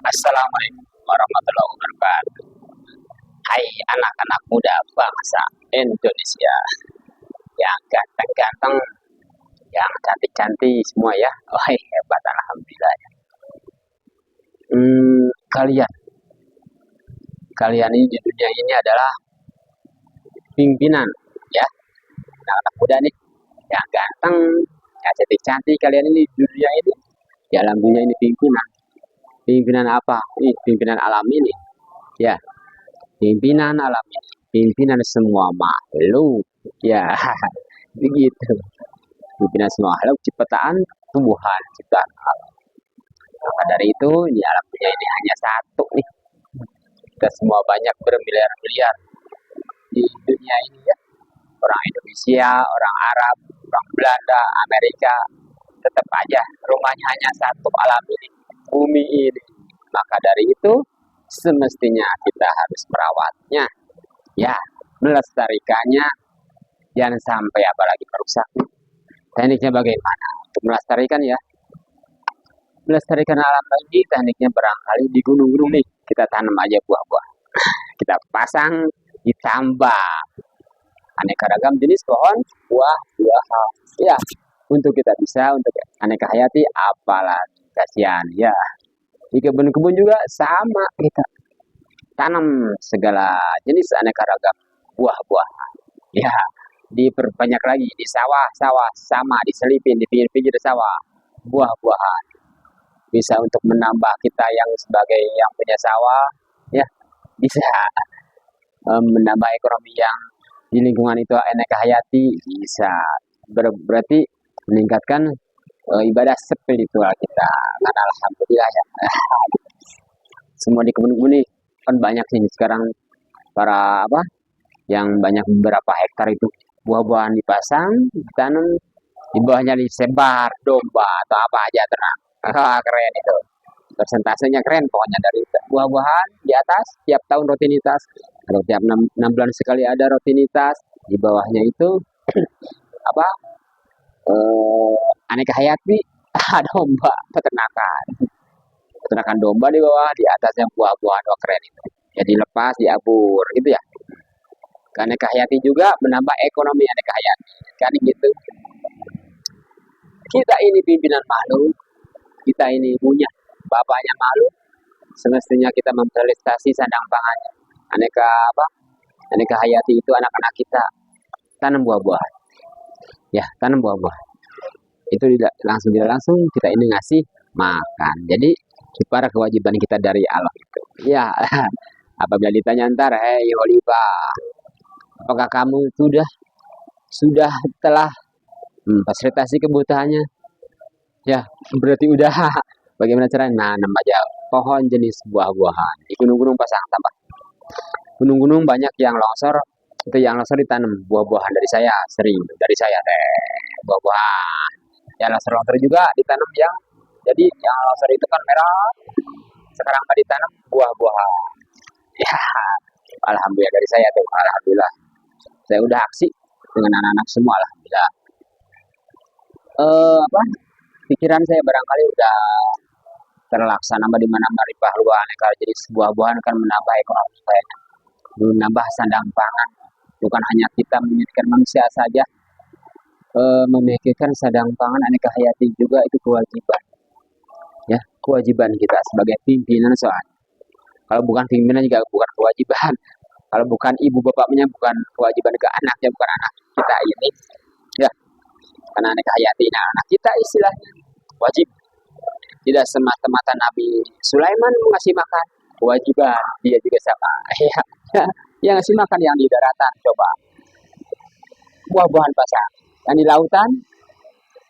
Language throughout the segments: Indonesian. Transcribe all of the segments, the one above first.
Assalamualaikum warahmatullahi wabarakatuh. Hai anak-anak muda bangsa Indonesia yang ganteng-ganteng, yang cantik-cantik semua ya. Oh hebat, alhamdulillah ya. Kalian, kalian ini di dunia ini adalah pimpinan ya. Anak-anak muda nih, yang ganteng, yang cantik-cantik, kalian ini di dunia ini. Ya, dalam dunia ini pimpinan. Pimpinan apa? Ini pimpinan alam ini. Ya, pimpinan alam ini. Pimpinan semua makhluk. Ya, begitu. Pimpinan semua makhluk ciptaan Tuhan, ciptaan alam. Maka dari itu, ini alam dunia ini hanya satu nih. Kita semua banyak bermiliar-miliar di dunia ini ya. Orang Indonesia, orang Arab, orang Belanda, Amerika, tetap aja rumahnya hanya satu, alam ini, bumi ini. Maka dari itu semestinya kita harus merawatnya, ya, melestarikannya, jangan sampai apalagi merusak. Tekniknya bagaimana untuk melestarikan ya? Melestarikan alam ini tekniknya barangkali di gunung-gunung nih, kita tanam aja buah-buah, kita pasang, ditambah aneka ragam jenis pohon buah-buahan ya, untuk kita bisa untuk aneka hayati, apalagi kasihan ya. Di kebun-kebun juga sama, kita tanam segala jenis aneka ragam buah-buahan ya, diperbanyak lagi di sawah-sawah, sama diselipin di pinggir-pinggir sawah buah-buahan, bisa untuk menambah kita yang sebagai yang punya sawah ya, bisa menambah ekonomi yang di lingkungan itu aneka hayati, bisa berarti meningkatkan ibadah spiritual kita. Karena alhamdulillah ya, semua di kebun-kebun kan banyak sih sekarang para apa yang banyak beberapa hektar itu buah-buahan dipasang, ditanam, di bawahnya disebar domba atau apa aja ternak. Keren itu, persentasenya keren pokoknya. Dari buah-buahan di atas tiap tahun rutinitas, kalau tiap 6 bulan sekali ada rutinitas, di bawahnya itu apa aneka hayati, domba, peternakan domba di bawah, di atasnya buah-buahan. Oh keren itu, jadi lepas diabur gitu ya. Aneka hayati juga menambah ekonomi aneka hayati kan gitu. Kita ini pimpinan makhluk, kita ini punya bapaknya makhluk, semestinya kita memfasilitasi sandang pangannya. Aneka apa? Aneka hayati itu anak-anak kita tanam buah-buahan. Ya, tanam buah-buahan. Itu tidak langsung kita ini ngasih makan. Jadi para kewajiban kita dari Allah itu. Ya, apabila ditanya ntar, hey Olivia, apakah kamu sudah telah fasilitasi kebutuhannya? Ya, berarti udah. Bagaimana caranya? Nanam aja pohon jenis buah-buahan. Di gunung-gunung pasang tambah. Gunung-gunung banyak yang longsor, itu yang longsor ditanam buah-buahan dari saya, sering dari saya buah-buahan. Ya longsor-longsor juga ditanam yang jadi yang longsor itu kan merah. Sekarang mah ditanam buah-buahan. Ya, alhamdulillah dari saya tuh, alhamdulillah. Saya udah aksi dengan anak-anak semua, alhamdulillah. Apa? Pikiran saya barangkali udah terlaksana di mana meripah luar aneka jadi buah-buahan kan menambah ekonomi kayaknya, menambah sandang pangan. Bukan hanya kita memikirkan manusia saja, memikirkan sandang pangan aneka hayati juga itu kewajiban ya, kewajiban kita sebagai pimpinan. Soalnya kalau bukan pimpinan juga bukan kewajiban, kalau bukan ibu bapaknya bukan kewajiban ke anaknya, bukan anak kita ini ya, karena aneka hayati nah anak kita istilahnya wajib. Tidak semata-mata Nabi Sulaiman mengasih makan, kewajiban dia juga sama ya, yang ngasih makan yang di daratan. Coba buah-buahan pasang, yang di lautan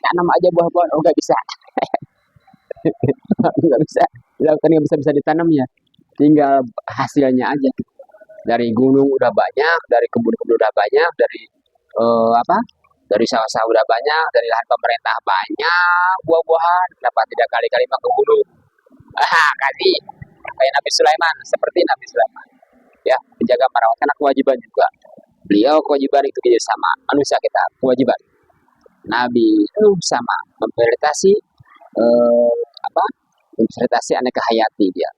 tanam aja buah-buahan, oh nggak bisa. Nggak bisa, di lautan nggak bisa ditanam ya, tinggal hasilnya aja. Dari gunung udah banyak, dari kebun-kebun udah banyak, dari apa, dari sawah-sawah udah banyak, dari lahan pemerintah banyak buah-buahan. Kenapa tidak kali-kali ke gunung? Kasih kayak Nabi Sulaiman, seperti Nabi Sulaiman ya, menjaga merawat anak kewajiban juga. Beliau kewajiban itu jadi sama manusia kita kewajiban. Nabi Nuh sama memfasilitasi apa? Memfasilitasi aneka hayati dia.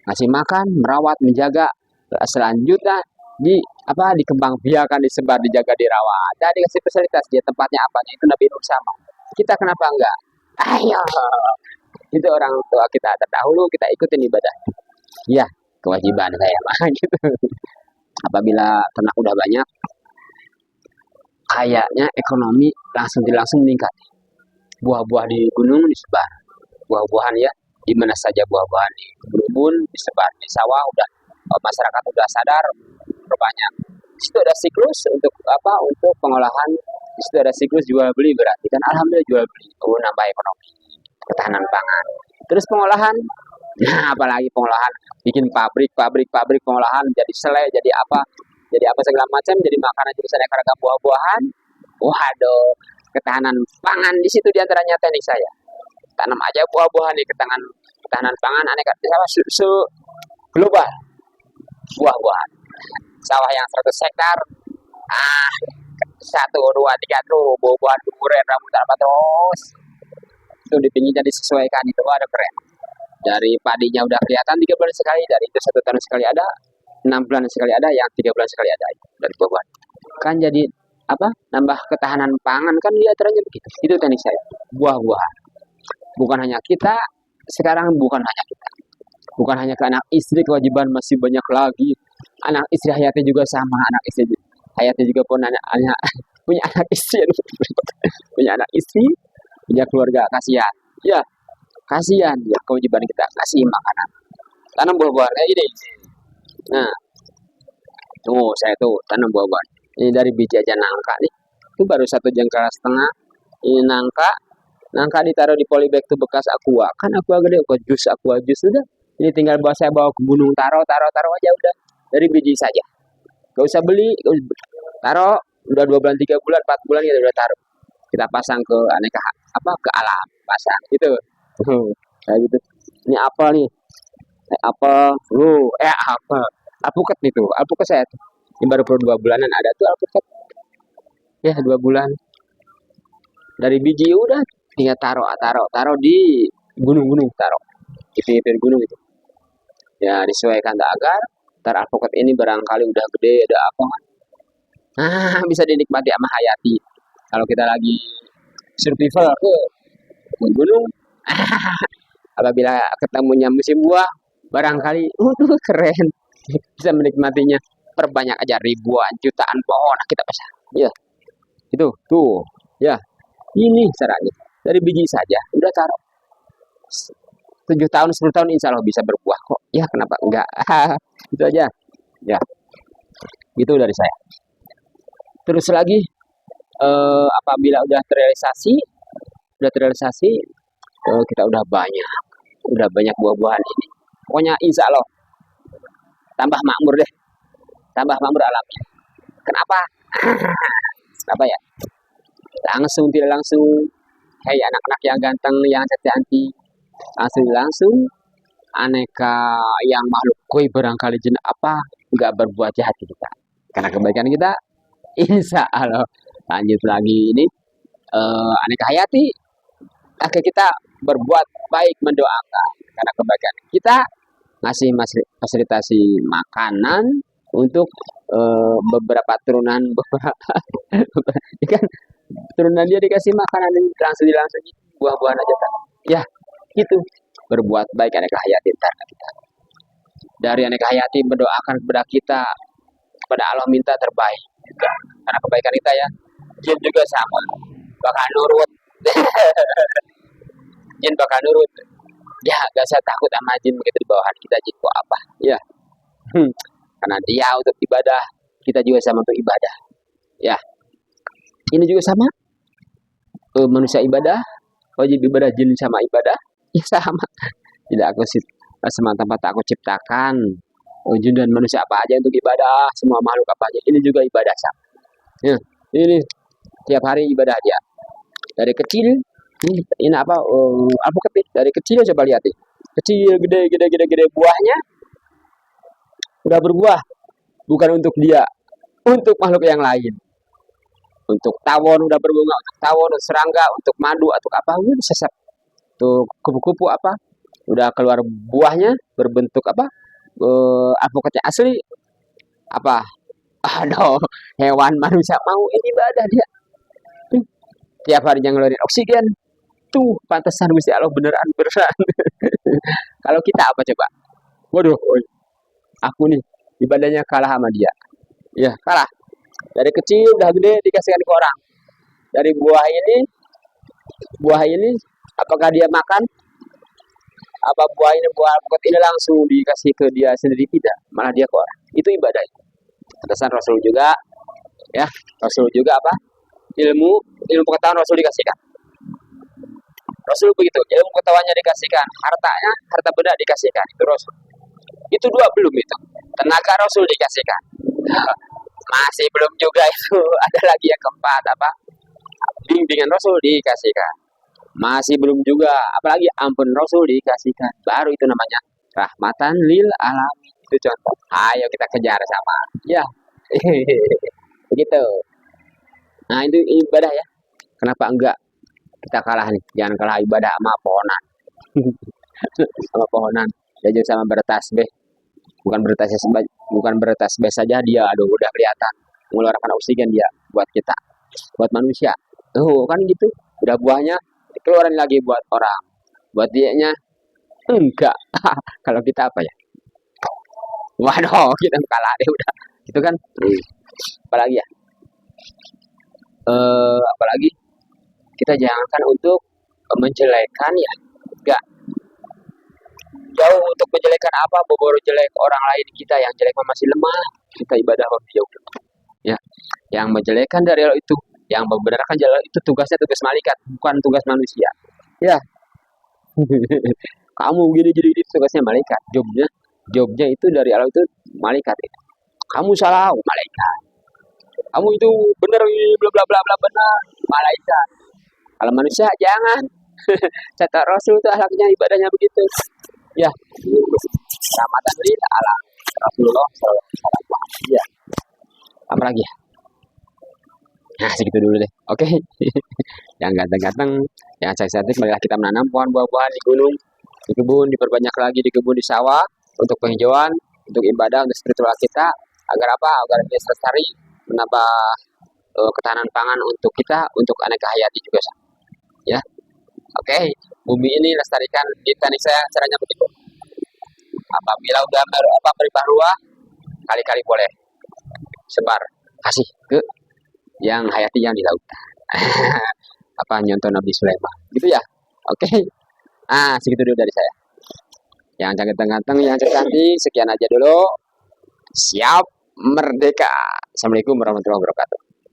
ngasih makan, merawat, menjaga, selanjutnya dikembangbiakan, disebar, dijaga, dirawat, dan dikasih fasilitas dia tempatnya apanya, itu Nabi Nuh sama. Kita kenapa enggak? Ayo, itu orang tua kita terdahulu, kita ikutin ibadah. Ya, kewajiban saya mah gitu. Apabila ternak udah banyak, kayaknya ekonomi langsung meningkat. Buah-buah di gunung disebar, buah-buahan ya, di mana saja buah-buahan di kebun disebar, di sawah udah masyarakat udah sadar berbanyak. Di situ ada siklus untuk untuk pengolahan. Di situ ada siklus jual beli, berarti kan alhamdulillah jual beli, nambah ekonomi, ketahanan pangan. Terus pengolahan, nah apalagi pengolahan, bikin pabrik pengolahan, jadi selai, jadi apa segala macam, jadi makanan jenis aneka ragam buah-buahan. Waduh, ketahanan pangan di situ diantaranya teknik saya. Tanam aja buah-buahan nih, ketahanan pangan aneka global, buah-buahan. Sawah yang 100 hektar, 1, 2, 3 tuh buah-buahan durian, rambutan apa terus. Itu di pinggirnya disesuaikan, itu ada keren. Dari padinya udah kelihatan 3 bulan sekali, dari itu 1 tahun sekali ada, 6 bulan sekali ada, yang 3 bulan sekali ada, dari buah-buahan. Kan jadi nambah ketahanan pangan kan diantaranya begitu. Itu teknik saya, buah-buahan. Bukan hanya kita, sekarang bukan hanya kita. Bukan hanya ke anak istri, kewajiban masih banyak lagi. Anak istri Hayati juga sama, anak istri Hayati juga punya anak istri, punya anak istri, punya keluarga, kasihan. Ya, kasihan ya, kewajiban kita kasih makanan. Tanam buah-buahan ini. Nah, saya tuh tanam buah-buahan. Ini dari biji aja nangka nih. Itu baru 1 jengkal setengah. Ini nangka ditaruh di polybag tuh bekas aqua. Kan aqua gede, aqua jus udah. Ini tinggal saya bawa ke gunung, taruh aja udah. Dari biji saja. Gak usah beli, taruh udah 2 bulan, 3 bulan, 4 bulan kita udah taruh. Kita pasang ke aneka ke alam, pasang gitu. Kayak gitu. Ini apel nih. Apel, apel. Alpukat itu, alpukat saya tuh. Ini baru 2 bulanan ada tuh alpukat. Ya 2 bulan. Dari biji udah tinggal taruh di gunung-gunung, taruh di pinggir gunung itu. Ya disesuaikan agar alpukat ini barangkali udah gede, ada apa kan. Nah, bisa dinikmati sama Hayati. Kalau kita lagi survival ke gunung, apabila ketemunya musim buah, barangkali keren. Bisa menikmatinya. Perbanyak aja ribuan, jutaan pohon kita bisa. Ya. Itu tuh. Ya. Ini caranya. Dari biji saja udah taruh. 7 tahun, 10 tahun insya Allah bisa berbuah kok. Ya, kenapa enggak? Itu aja. Ya. Itu dari saya. Terus lagi apabila udah terrealisasi, kita udah banyak buah-buahan ini. Pokoknya insya Allah tambah makmur deh. Tambah makmur alamnya. Kenapa? Kenapa ya? Tidak langsung. Hei anak-anak yang ganteng, yang cantik, langsung aneka yang makhluk koi barangkali nggak berbuat jahat kita. Karena kebaikan kita, insya Allah. Lanjut lagi ini aneka Hayati, agar kita berbuat baik, mendoakan karena kebaikan kita, ngasih fasilitasi makanan untuk beberapa turunan, kan turunan dia dikasih makanan langsung buah-buahan aja kan. Ya, itu berbuat baik aneka Hayati karena kita. Dari aneka Hayati mendoakan kepada kita, kepada Allah minta terbaik juga. Karena kebaikan kita ya. Jin juga sama, bakal nurut. Jin bakal nurut. Ya, gak usah takut sama jin begitu di bawahan kita, jin kok apa? Ya. Karena dia untuk ibadah, kita juga sama untuk ibadah. Ya. Ini juga sama. Manusia ibadah, wajib ibadah, jin sama ibadah. Ya sama. Tidak aku semata-mata aku ciptakan jin dan manusia apa aja untuk ibadah, semua makhluk apa aja. Ini juga ibadah sama. Ya, ini tiap hari ibadah dia. Dari kecil, ini alpukat dari kecil coba lihat nih. Kecil, gede buahnya udah berbuah. Bukan untuk dia, untuk makhluk yang lain. Untuk tawon udah berbunga, untuk tawon, serangga, untuk madu, atau apa, sesep. Untuk kupu-kupu apa, udah keluar buahnya berbentuk apa? Alpukatnya asli apa? Aduh, hewan manusia mau ini ibadah dia. Tuh, tiap harinya ngeluarin oksigen. Tuh, pantesan Gusti Allah beneran beneran. Kalau kita apa coba? Waduh, aku nih ibadahnya kalah sama dia. Ya, kalah. Dari kecil udah gede dikasihkan ke orang. Dari buah ini apakah dia makan? Apa buah ini buah alpukat ini langsung dikasih ke dia sendiri, tidak, malah dia ke orang. Itu ibadah. Pesan Rasul juga, ya, Rasul juga apa? Ilmu pengetahuan Rasul dikasihkan. Rasul begitu, ilmu pengetahuannya dikasihkan, harta benda dikasihkan, itu Rasul. Itu dua belum itu. Tenaga Rasul dikasihkan. Masih belum juga itu. Ada lagi yang keempat apa? Bimbingan Rasul dikasihkan. Masih belum juga, apalagi ampun Rasul dikasihkan. Baru itu namanya rahmatan lil alamin. Itu contoh. Ayo kita kejar sama. Ya. Begitu. Nah, itu ibadah ya. Kenapa enggak kita kalah nih? Jangan kalah ibadah sama pohonan. Sama pohonan. Jajah sama bertasbih. Bukan bertasbih saja dia, aduh udah kelihatan mengeluarkan oksigen dia buat kita, buat manusia. Tuh kan gitu. Udah buahnya keluarin lagi buat orang. Buat dianya enggak. Kalau kita apa ya? Waduh, kita kalah deh udah. Itu kan. Apalagi ya? Apalagi kita jangankan untuk menjelekan ya. Enggak. Jauh untuk menjelekan apa? Bobor jelek orang lain, kita yang jelek masih lemah. Kita ibadah lebih jauh. Ya. Yang menjelekan dari Allah itu, yang membenarkan jalan itu tugasnya tugas malaikat, bukan tugas manusia. Ya. Kamu gini tugasnya malaikat. Jobnya itu dari Allah itu malaikat itu. Kamu salah, malaikat. Kamu itu benar, bla bla bla bla benar, malaikat. Kalau manusia jangan. Kata Rasul itu akhlaknya ibadahnya begitu. Ya, rahmatan lil alamin. Rasulullah SAW. Ya. Apa lagi ya? Nah, segitu dulu deh. Oke. Yang ganteng-ganteng, yang cantik-cantik, marilah kita menanam pohon buah-buahan di gunung, di kebun, diperbanyak lagi di kebun, di sawah, untuk penghijauan, untuk ibadah, untuk spiritual kita, agar apa? Agar dia lestari, menambah ketahanan pangan untuk kita, untuk aneka hayati juga. Ya. Oke, bumi ini lestarikan di teknik saya caranya begitu. Apabila udah berlimpah ruah, kali-kali boleh sebar, kasih ke yang hayati yang di laut. Apa nyontoh Nabi Sulaiman, gitu ya. Oke. Segitu dulu dari saya. Yang ganteng-ganteng, yang cantik, sekian aja dulu. Siap merdeka. Assalamualaikum warahmatullahi wabarakatuh.